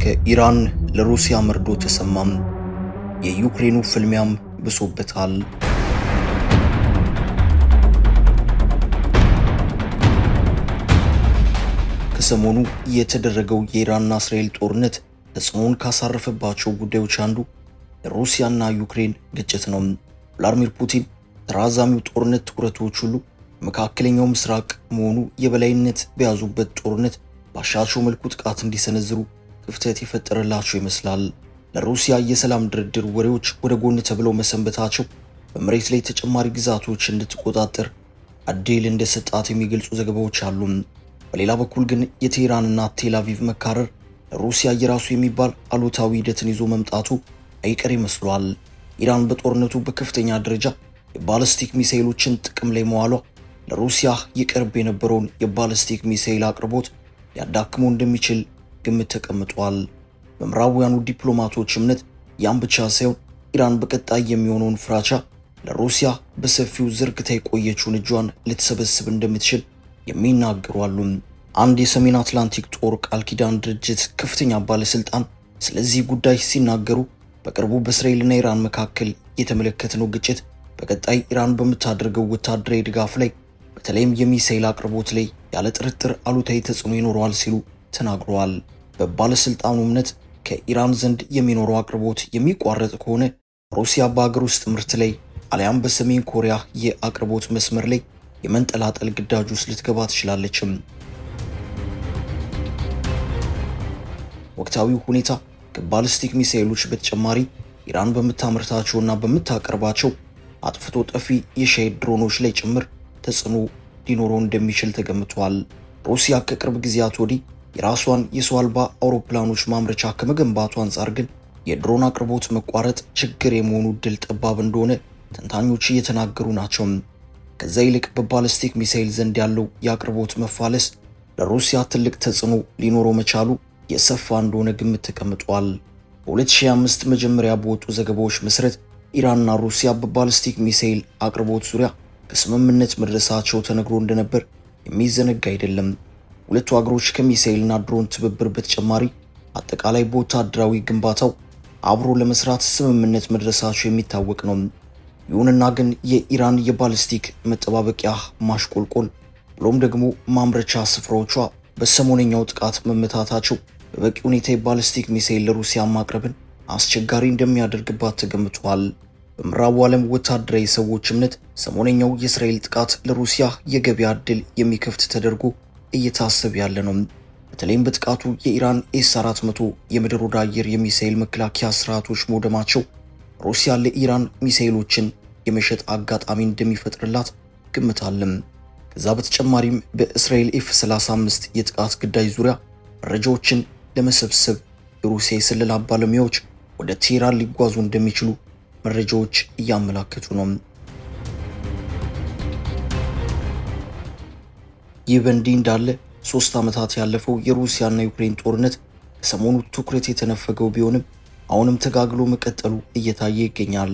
ከኢራን ለሩሲያ መርዶ ተሰማም። የዩክሬኑ ፍልሚያም ብሶበታል። ከሰሞኑ የተደረገው የኢራንና እስራኤል ጦርነት ተጽዕኖን ካሳረፈባቸው ጉዳዮች አንዱ የሩሲያና ዩክሬን ግጭት ነው። ቭላድሚር ፑቲን ተራዛሚው ጦርነት ትኩረቶች ሁሉ መካከለኛው ምስራቅ መሆኑ የበላይነት በያዙበት ጦርነት ባሻቸው መልኩ ጥቃት እንዲሰነዝሩ ክፍተት የፈጠረላቸው ይመስላል። ለሩሲያ የሰላም ድርድር ወሬዎች ወደ ጎን ተብለው መሰንበታቸው በመሬት ላይ ተጨማሪ ግዛቶች እንድትቆጣጠር እድል እንደሰጣት የሚገልጹ ዘገባዎች አሉ። በሌላ በኩል ግን የቴህራንና ቴል አቪቭ መካረር ለሩሲያ የራሱ የሚባል አሉታዊ ሂደትን ይዞ መምጣቱ አይቀሬ መስሏል። ኢራን በጦርነቱ በከፍተኛ ደረጃ የባሊስቲክ ሚሳኤሎችን ጥቅም ላይ መዋሏ ለሩሲያ ይቀርብ የነበረውን የባሊስቲክ ሚሳኤል አቅርቦት ሊያዳክመው እንደሚችል ግምት ተቀምጧል። በምዕራባውያኑ ዲፕሎማቶች እምነት ያን ብቻ ሳይሆን ኢራን በቀጣይ የሚሆነውን ፍራቻ ለሩሲያ በሰፊው ዘርግታ የቆየችውን እጇን ልትሰበስብ እንደምትችል የሚናገሩ አሉ። አንድ የሰሜን አትላንቲክ ጦር ቃል ኪዳን ድርጅት ከፍተኛ ባለስልጣን ስለዚህ ጉዳይ ሲናገሩ በቅርቡ በእስራኤልና ኢራን መካከል የተመለከትነው ግጭት በቀጣይ ኢራን በምታደርገው ወታደራዊ ድጋፍ ላይ በተለይም የሚሳኤል አቅርቦት ላይ ያለ ጥርጥር አሉታዊ ተጽዕኖ ይኖረዋል ሲሉ ተናግረዋል። በባለስልጣኑ እምነት ከኢራን ዘንድ የሚኖረው አቅርቦት የሚቋረጥ ከሆነ ሩሲያ በአገር ውስጥ ምርት ላይ አሊያም በሰሜን ኮሪያ የአቅርቦት መስመር ላይ የመንጠላጠል ግዳጅ ውስጥ ልትገባ ትችላለችም። ወቅታዊው ሁኔታ ከባሊስቲክ ሚሳኤሎች በተጨማሪ ኢራን በምታመርታቸውና በምታቀርባቸው አጥፍቶ ጠፊ የሻሂድ ድሮኖች ላይ ጭምር ተጽዕኖ ሊኖረው እንደሚችል ተገምቷል። ሩሲያ ከቅርብ ጊዜያት ወዲህ የራሷን የሰው አልባ አውሮፕላኖች ማምረቻ ከመገንባቱ አንጻር ግን የድሮን አቅርቦት መቋረጥ ችግር የመሆኑ እድል ጠባብ እንደሆነ ተንታኞች እየተናገሩ ናቸው። ከዛ ይልቅ በባሊስቲክ ሚሳኤል ዘንድ ያለው የአቅርቦት መፋለስ ለሩሲያ ትልቅ ተጽዕኖ ሊኖረው መቻሉ የሰፋ እንደሆነ ግምት ተቀምጧል። በ2005 መጀመሪያ በወጡ ዘገባዎች መሰረት ኢራንና ሩሲያ በባሊስቲክ ሚሳኤል አቅርቦት ዙሪያ ከስምምነት መድረሳቸው ተነግሮ እንደነበር የሚዘነጋ አይደለም። ሁለቱ አገሮች ከሚሳኤልና ድሮን ትብብር በተጨማሪ አጠቃላይ በወታደራዊ ግንባታው አብሮ ለመስራት ስምምነት መድረሳቸው የሚታወቅ ነው። ይሁንና ግን የኢራን የባሊስቲክ መጠባበቂያ ማሽቆልቆል ብሎም ደግሞ ማምረቻ ስፍራዎቿ በሰሞነኛው ጥቃት መመታታቸው በበቂ ሁኔታ የባሊስቲክ ሚሳኤል ለሩሲያ ማቅረብን አስቸጋሪ እንደሚያደርግባት ተገምቷል። በምዕራቡ ዓለም ወታደራዊ ሰዎች እምነት ሰሞነኛው የእስራኤል ጥቃት ለሩሲያ የገበያ ዕድል የሚከፍት ተደርጎ እየታሰበ ያለ ነው። በተለይም በጥቃቱ የኢራን ኤስ-400 የምድር ወደ አየር የሚሳኤል መከላከያ ስርዓቶች መውደማቸው ሩሲያ ለኢራን ሚሳኤሎችን የመሸጥ አጋጣሚ እንደሚፈጥርላት ግምት አለም። ከዛ በተጨማሪም በእስራኤል ኤፍ-35 የጥቃት ግዳጅ ዙሪያ መረጃዎችን ለመሰብሰብ የሩሲያ የስለላ ባለሙያዎች ወደ ቴህራን ሊጓዙ እንደሚችሉ መረጃዎች እያመላከቱ ነው። ይህ በእንዲህ እንዳለ 3 ዓመታት ያለፈው የሩሲያና ዩክሬን ጦርነት ከሰሞኑ ትኩረት የተነፈገው ቢሆንም አሁንም ተጋግሎ መቀጠሉ እየታየ ይገኛል።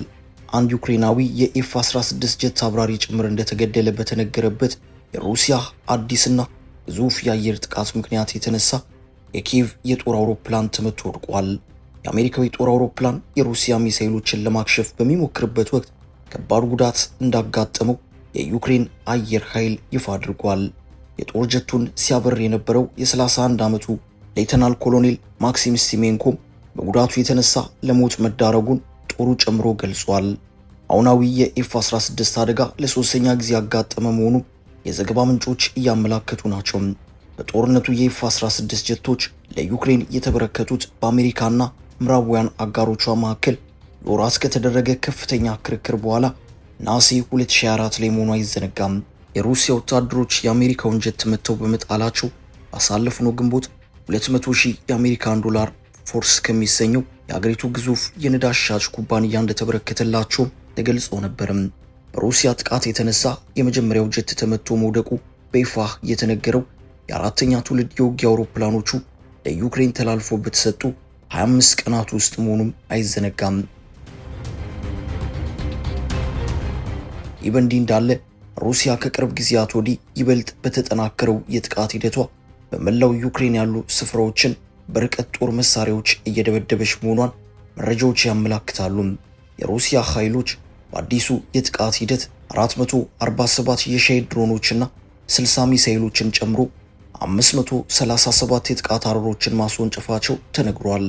አንድ ዩክሬናዊ የኤፍ-16 ጀት አብራሪ ጭምር እንደተገደለ በተነገረበት የሩሲያ አዲስና ግዙፍ የአየር ጥቃት ምክንያት የተነሳ የኪየቭ የጦር አውሮፕላን ተመቶ ወድቋል። የአሜሪካዊ ጦር አውሮፕላን የሩሲያ ሚሳኤሎችን ለማክሸፍ በሚሞክርበት ወቅት ከባድ ጉዳት እንዳጋጠመው የዩክሬን አየር ኃይል ይፋ አድርጓል። የጦር ጀቱን ሲያበር የነበረው የ31 ዓመቱ ሌተናል ኮሎኔል ማክሲም ስቲሜንኮም በጉዳቱ የተነሳ ለሞት መዳረጉን ጦሩ ጨምሮ ገልጿል። አሁናዊ የኤፍ-16 አደጋ ለሶስተኛ ጊዜ ያጋጠመ መሆኑ የዘገባ ምንጮች እያመላከቱ ናቸው። በጦርነቱ የኤፍ-16 ጀቶች ለዩክሬን የተበረከቱት በአሜሪካና ምዕራባውያን አጋሮቿ መካከል ለወራት ከተደረገ ከፍተኛ ክርክር በኋላ ነሐሴ 2024 ላይ መሆኑ አይዘነጋም። የሩሲያ ወታደሮች የአሜሪካውን ጀት መተው በመጣላቸው ባሳለፍነው ግንቦት 200,000 የአሜሪካን ዶላር ፎርስ ከሚሰኘው የአገሪቱ ግዙፍ የነዳጅ ሻጭ ኩባንያ እንደተበረከተላቸው ተገልጾ ነበርም። በሩሲያ ጥቃት የተነሳ የመጀመሪያው ጀት ተመቶ መውደቁ በይፋ የተነገረው የአራተኛ ትውልድ የውጊያ አውሮፕላኖቹ ለዩክሬን ተላልፎ በተሰጡ 25 ቀናት ውስጥ መሆኑም አይዘነጋም። ይህ በእንዲህ እንዳለ ሩሲያ ከቅርብ ጊዜያት ወዲህ ይበልጥ በተጠናከረው የጥቃት ሂደቷ በመላው ዩክሬን ያሉ ስፍራዎችን በርቀት ጦር መሳሪያዎች እየደበደበች መሆኗን መረጃዎች ያመላክታሉ። የሩሲያ ኃይሎች በአዲሱ የጥቃት ሂደት 447 የሻሂድ ድሮኖችና 60 ሚሳኤሎችን ጨምሮ 537 የጥቃት አረሮችን ማስወንጨፋቸው ተነግሯል።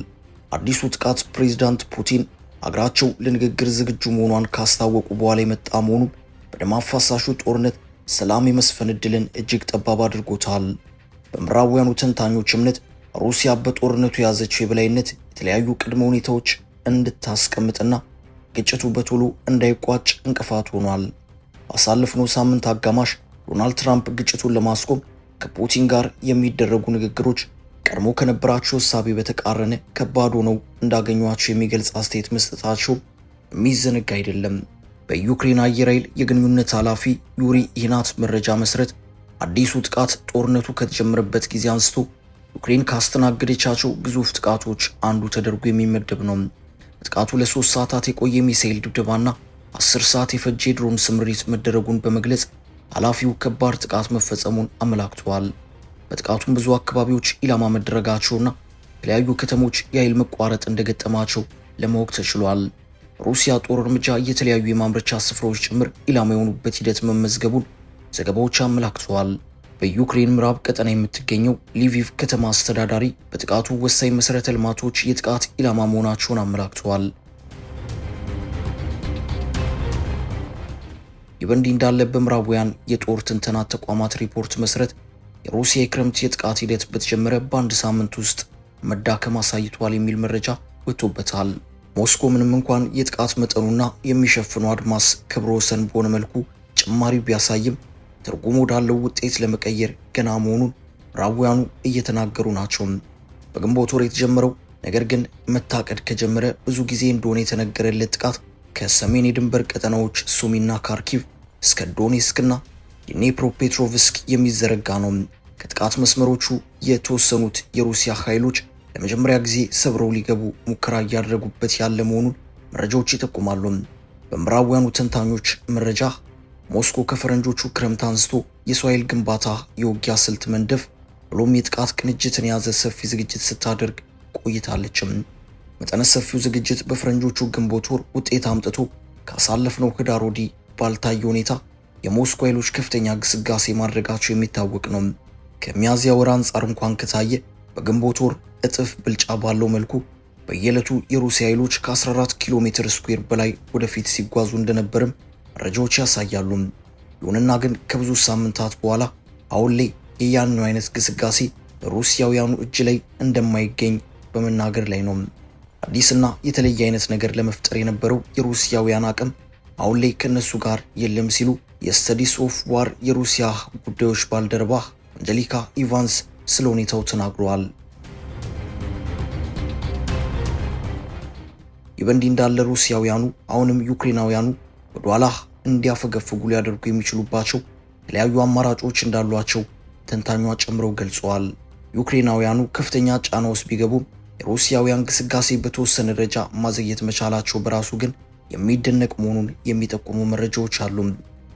አዲሱ ጥቃት ፕሬዝዳንት ፑቲን አገራቸው ለንግግር ዝግጁ መሆኗን ካስታወቁ በኋላ የመጣ መሆኑን በደም አፋሳሹ ጦርነት ሰላም የመስፈን ዕድልን እጅግ ጠባብ አድርጎታል። በምዕራባውያኑ ተንታኞች እምነት ሩሲያ በጦርነቱ የያዘችው የበላይነት የተለያዩ ቅድመ ሁኔታዎች እንድታስቀምጥና ግጭቱ በቶሎ እንዳይቋጭ እንቅፋት ሆኗል። ባሳለፍነው ሳምንት አጋማሽ ዶናልድ ትራምፕ ግጭቱን ለማስቆም ከፑቲን ጋር የሚደረጉ ንግግሮች ቀድሞ ከነበራቸው እሳቤ በተቃረነ ከባድ ሆነው እንዳገኟቸው የሚገልጽ አስተያየት መስጠታቸው የሚዘነጋ አይደለም። በዩክሬን አየር ኃይል የግንኙነት ኃላፊ ዩሪ ኢህናት መረጃ መሰረት አዲሱ ጥቃት ጦርነቱ ከተጀመረበት ጊዜ አንስቶ ዩክሬን ካስተናገደቻቸው ግዙፍ ጥቃቶች አንዱ ተደርጎ የሚመደብ ነው። ጥቃቱ ለ3 ሰዓታት የቆየ ሚሳኤል ድብደባና 10 ሰዓት የፈጀ የድሮን ስምሪት መደረጉን በመግለጽ ኃላፊው ከባድ ጥቃት መፈጸሙን አመላክተዋል። በጥቃቱም ብዙ አካባቢዎች ኢላማ መደረጋቸውና የተለያዩ ከተሞች የኃይል መቋረጥ እንደገጠማቸው ለማወቅ ተችሏል። ሩሲያ ጦር እርምጃ የተለያዩ የማምረቻ ስፍራዎች ጭምር ኢላማ የሆኑበት ሂደት መመዝገቡን ዘገባዎች አመላክተዋል። በዩክሬን ምዕራብ ቀጠና የምትገኘው ሊቪቭ ከተማ አስተዳዳሪ በጥቃቱ ወሳኝ መሠረተ ልማቶች የጥቃት ኢላማ መሆናቸውን አመላክተዋል። ይህ በእንዲህ እንዳለ በምዕራባውያን የጦር ትንተና ተቋማት ሪፖርት መሠረት የሩሲያ የክረምት የጥቃት ሂደት በተጀመረ በአንድ ሳምንት ውስጥ መዳከም አሳይቷል የሚል መረጃ ወጥቶበታል። ሞስኮ ምንም እንኳን የጥቃት መጠኑና የሚሸፍነው አድማስ ክብረ ወሰን በሆነ መልኩ ጭማሪ ቢያሳይም ትርጉም ወዳለው ውጤት ለመቀየር ገና መሆኑን ምዕራባውያኑ እየተናገሩ ናቸው። በግንቦት ወር የተጀመረው ነገር ግን መታቀድ ከጀመረ ብዙ ጊዜ እንደሆነ የተነገረለት ጥቃት ከሰሜን የድንበር ቀጠናዎች ሱሚና ካርኪቭ እስከ ዶኔስክና ዲኔፕሮፔትሮቭስክ የሚዘረጋ ነው። ከጥቃት መስመሮቹ የተወሰኑት የሩሲያ ኃይሎች ለመጀመሪያ ጊዜ ሰብረው ሊገቡ ሙከራ እያደረጉበት ያለ መሆኑን መረጃዎች ይጠቁማሉ። በምዕራባውያኑ ተንታኞች መረጃ ሞስኮ ከፈረንጆቹ ክረምት አንስቶ የሰው ኃይል ግንባታ፣ የውጊያ ስልት መንደፍ ብሎም የጥቃት ቅንጅትን የያዘ ሰፊ ዝግጅት ስታደርግ ቆይታለችም። መጠነ ሰፊው ዝግጅት በፈረንጆቹ ግንቦት ወር ውጤት አምጥቶ ካሳለፍነው ህዳር ወዲህ ባልታየ ሁኔታ የሞስኮ ኃይሎች ከፍተኛ ግስጋሴ ማድረጋቸው የሚታወቅ ነው። ከሚያዝያ ወር አንጻር እንኳን ከታየ በግንቦት ወር እጥፍ ብልጫ ባለው መልኩ በየዕለቱ የሩሲያ ኃይሎች ከ14 ኪሎ ሜትር ስኩዌር በላይ ወደፊት ሲጓዙ እንደነበርም መረጃዎች ያሳያሉ። ይሁንና ግን ከብዙ ሳምንታት በኋላ አሁን ላይ የያንኑ አይነት ግስጋሴ በሩሲያውያኑ እጅ ላይ እንደማይገኝ በመናገር ላይ ነው። አዲስና የተለየ አይነት ነገር ለመፍጠር የነበረው የሩሲያውያን አቅም አሁን ላይ ከነሱ ጋር የለም ሲሉ የስተዲስ ኦፍ ዋር የሩሲያ ጉዳዮች ባልደረባ አንጀሊካ ኢቫንስ ስለ ሁኔታው ተናግረዋል። ይህ በእንዲህ እንዳለ ሩሲያውያኑ አሁንም ዩክሬናውያኑ ወደኋላ እንዲያፈገፍጉ ሊያደርጉ የሚችሉባቸው የተለያዩ አማራጮች እንዳሏቸው ተንታኟ ጨምረው ገልጸዋል። ዩክሬናውያኑ ከፍተኛ ጫና ውስጥ ቢገቡም የሩሲያውያን ግስጋሴ በተወሰነ ደረጃ ማዘግየት መቻላቸው በራሱ ግን የሚደነቅ መሆኑን የሚጠቁሙ መረጃዎች አሉ።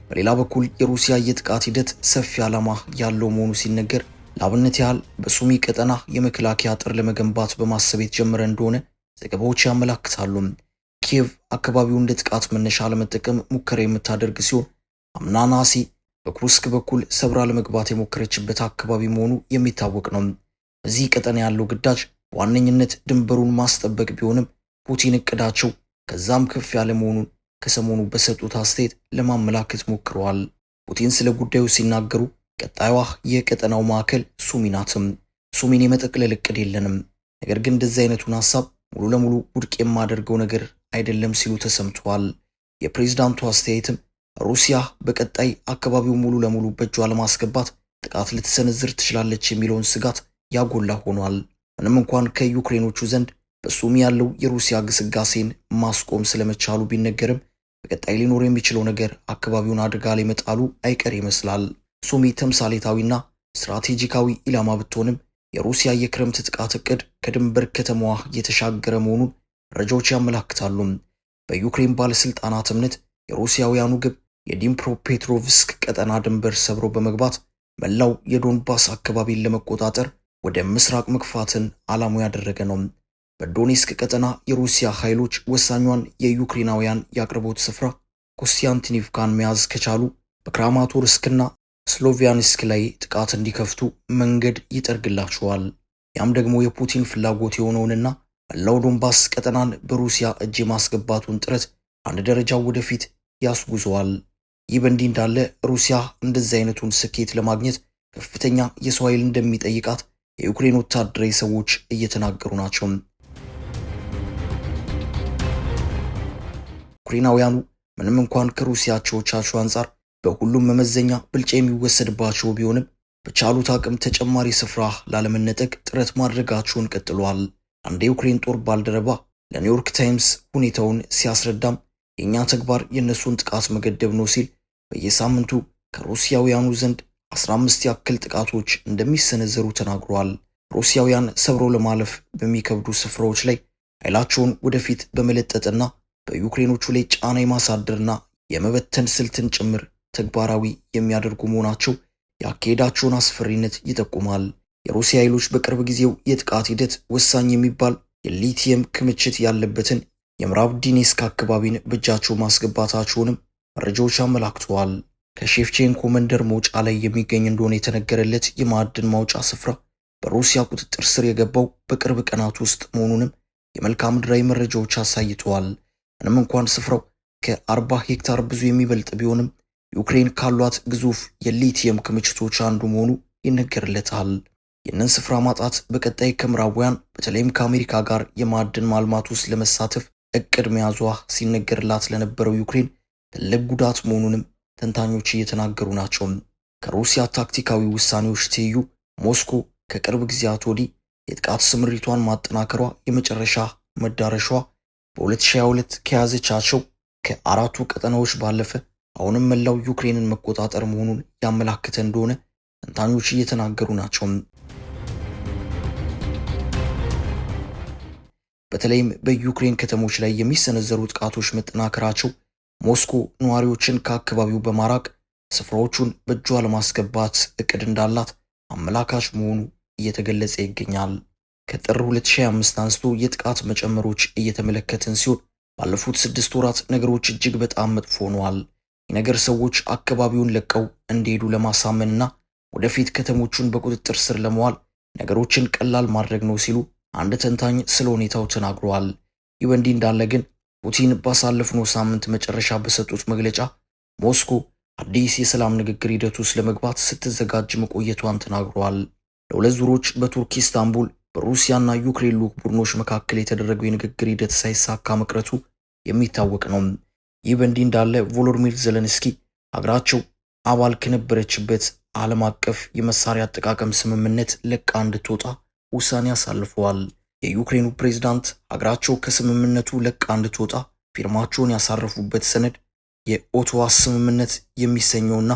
በሌላ በኩል የሩሲያ የጥቃት ሂደት ሰፊ ዓላማ ያለው መሆኑ ሲነገር ለአብነት ያህል በሱሚ ቀጠና የመከላከያ አጥር ለመገንባት በማሰብ የተጀመረ እንደሆነ ዘገባዎች ያመላክታሉ። ኪየቭ አካባቢውን እንደ ጥቃት መነሻ ለመጠቀም ሙከራ የምታደርግ ሲሆን አምና ነሐሴ በኩርስክ በኩል ሰብራ ለመግባት የሞከረችበት አካባቢ መሆኑ የሚታወቅ ነው። በዚህ ቀጠና ያለው ግዳጅ በዋነኝነት ድንበሩን ማስጠበቅ ቢሆንም ፑቲን እቅዳቸው ከዛም ከፍ ያለ መሆኑን ከሰሞኑ በሰጡት አስተያየት ለማመላከት ሞክረዋል። ፑቲን ስለ ጉዳዩ ሲናገሩ ቀጣዩዋ የቀጠናው ማዕከል ሱሚ ናትም። ሱሚን የመጠቅለል እቅድ የለንም፣ ነገር ግን እንደዚህ አይነቱን ሐሳብ ሙሉ ለሙሉ ውድቅ የማደርገው ነገር አይደለም ሲሉ ተሰምተዋል። የፕሬዝዳንቱ አስተያየትም ሩሲያ በቀጣይ አካባቢው ሙሉ ለሙሉ በእጇ ለማስገባት ጥቃት ልትሰነዝር ትችላለች የሚለውን ስጋት ያጎላ ሆኗል። ምንም እንኳን ከዩክሬኖቹ ዘንድ በሱሚ ያለው የሩሲያ ግስጋሴን ማስቆም ስለመቻሉ ቢነገርም በቀጣይ ሊኖር የሚችለው ነገር አካባቢውን አደጋ ላይ መጣሉ አይቀር ይመስላል። ሱሚ ተምሳሌታዊና ስትራቴጂካዊ ኢላማ ብትሆንም የሩሲያ የክረምት ጥቃት እቅድ ከድንበር ከተማዋ የተሻገረ መሆኑን መረጃዎች ያመላክታሉ። በዩክሬን ባለስልጣናት እምነት የሩሲያውያኑ ግብ የዲኒፕሮፔትሮቭስክ ቀጠና ድንበር ሰብሮ በመግባት መላው የዶንባስ አካባቢን ለመቆጣጠር ወደ ምስራቅ መግፋትን ዓላማው ያደረገ ነው። በዶኔስክ ቀጠና የሩሲያ ኃይሎች ወሳኟን የዩክሬናውያን የአቅርቦት ስፍራ ኮስቲያንቲኒቭካን መያዝ ከቻሉ በክራማቶርስክና ስሎቪያንስክ ላይ ጥቃት እንዲከፍቱ መንገድ ይጠርግላቸዋል። ያም ደግሞ የፑቲን ፍላጎት የሆነውንና መላው ዶንባስ ቀጠናን በሩሲያ እጅ የማስገባቱን ጥረት አንድ ደረጃ ወደፊት ያስጉዘዋል። ይህ በእንዲህ እንዳለ ሩሲያ እንደዚህ አይነቱን ስኬት ለማግኘት ከፍተኛ የሰው ኃይል እንደሚጠይቃት የዩክሬን ወታደራዊ ሰዎች እየተናገሩ ናቸው። ዩክሬናውያኑ ምንም እንኳን ከሩሲያ አቻዎቻቸው አንጻር በሁሉም መመዘኛ ብልጫ የሚወሰድባቸው ቢሆንም በቻሉት አቅም ተጨማሪ ስፍራ ላለመነጠቅ ጥረት ማድረጋቸውን ቀጥለዋል። አንድ የዩክሬን ጦር ባልደረባ ለኒውዮርክ ታይምስ ሁኔታውን ሲያስረዳም የእኛ ተግባር የእነሱን ጥቃት መገደብ ነው ሲል በየሳምንቱ ከሩሲያውያኑ ዘንድ 15 ያክል ጥቃቶች እንደሚሰነዘሩ ተናግሯል። ሩሲያውያን ሰብሮ ለማለፍ በሚከብዱ ስፍራዎች ላይ ኃይላቸውን ወደፊት በመለጠጥና በዩክሬኖቹ ላይ ጫና የማሳደርና የመበተን ስልትን ጭምር ተግባራዊ የሚያደርጉ መሆናቸው የአካሄዳቸውን አስፈሪነት ይጠቁማል። የሩሲያ ኃይሎች በቅርብ ጊዜው የጥቃት ሂደት ወሳኝ የሚባል የሊቲየም ክምችት ያለበትን የምዕራብ ዶኔስክ አካባቢን በእጃቸው ማስገባታቸውንም መረጃዎች አመላክተዋል። ከሼፍቼንኮ መንደር መውጫ ላይ የሚገኝ እንደሆነ የተነገረለት የማዕድን ማውጫ ስፍራ በሩሲያ ቁጥጥር ስር የገባው በቅርብ ቀናት ውስጥ መሆኑንም የመልክዓ ምድራዊ መረጃዎች አሳይተዋል። ምንም እንኳን ስፍራው ከ40 ሄክታር ብዙ የሚበልጥ ቢሆንም ዩክሬን ካሏት ግዙፍ የሊቲየም ክምችቶች አንዱ መሆኑ ይነገርለታል። ይህንን ስፍራ ማጣት በቀጣይ ከምዕራባውያን በተለይም ከአሜሪካ ጋር የማዕድን ማልማት ውስጥ ለመሳተፍ እቅድ መያዟ ሲነገርላት ለነበረው ዩክሬን ትልቅ ጉዳት መሆኑንም ተንታኞች እየተናገሩ ናቸው። ከሩሲያ ታክቲካዊ ውሳኔዎች ትይዩ ሞስኮ ከቅርብ ጊዜያት ወዲህ የጥቃት ስምሪቷን ማጠናከሯ የመጨረሻ መዳረሻዋ በ2022 ከያዘቻቸው ከአራቱ ቀጠናዎች ባለፈ አሁንም መላው ዩክሬንን መቆጣጠር መሆኑን ያመላክተ እንደሆነ ተንታኞች እየተናገሩ ናቸው። በተለይም በዩክሬን ከተሞች ላይ የሚሰነዘሩ ጥቃቶች መጠናከራቸው ሞስኮ ነዋሪዎችን ከአካባቢው በማራቅ ስፍራዎቹን በእጇ ለማስገባት እቅድ እንዳላት አመላካች መሆኑ እየተገለጸ ይገኛል። ከጥር 2025 አንስቶ የጥቃት መጨመሮች እየተመለከትን ሲሆን ባለፉት 6 ወራት ነገሮች እጅግ በጣም መጥፎ ሆነዋል። የነገር ሰዎች አካባቢውን ለቀው እንዲሄዱ ለማሳመንና ወደፊት ከተሞቹን በቁጥጥር ስር ለመዋል ነገሮችን ቀላል ማድረግ ነው ሲሉ አንድ ተንታኝ ስለ ሁኔታው ተናግረዋል። ይህ በእንዲህ እንዳለ ግን ፑቲን ባሳለፍነው ሳምንት መጨረሻ በሰጡት መግለጫ ሞስኮ አዲስ የሰላም ንግግር ሂደት ውስጥ ለመግባት ስትዘጋጅ መቆየቷን ተናግረዋል። ለሁለት ዙሮች በቱርክ ኢስታንቡል በሩሲያና ዩክሬን ልዑክ ቡድኖች መካከል የተደረገው የንግግር ሂደት ሳይሳካ መቅረቱ የሚታወቅ ነው። ይህ በእንዲህ እንዳለ ቮሎዲሚር ዜሌንስኪ ሀገራቸው አባል ከነበረችበት ዓለም አቀፍ የመሳሪያ አጠቃቀም ስምምነት ለቃ እንድትወጣ ውሳኔ አሳልፈዋል። የዩክሬኑ ፕሬዝዳንት ሀገራቸው ከስምምነቱ ለቃ እንድትወጣ ፊርማቸውን ያሳረፉበት ሰነድ የኦቶዋ ስምምነት የሚሰኘውና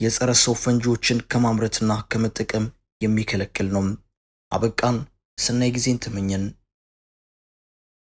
የጸረ ሰው ፈንጂዎችን ከማምረትና ከመጠቀም የሚከለክል ነው። አበቃን። ሰናይ ጊዜን ተመኘን።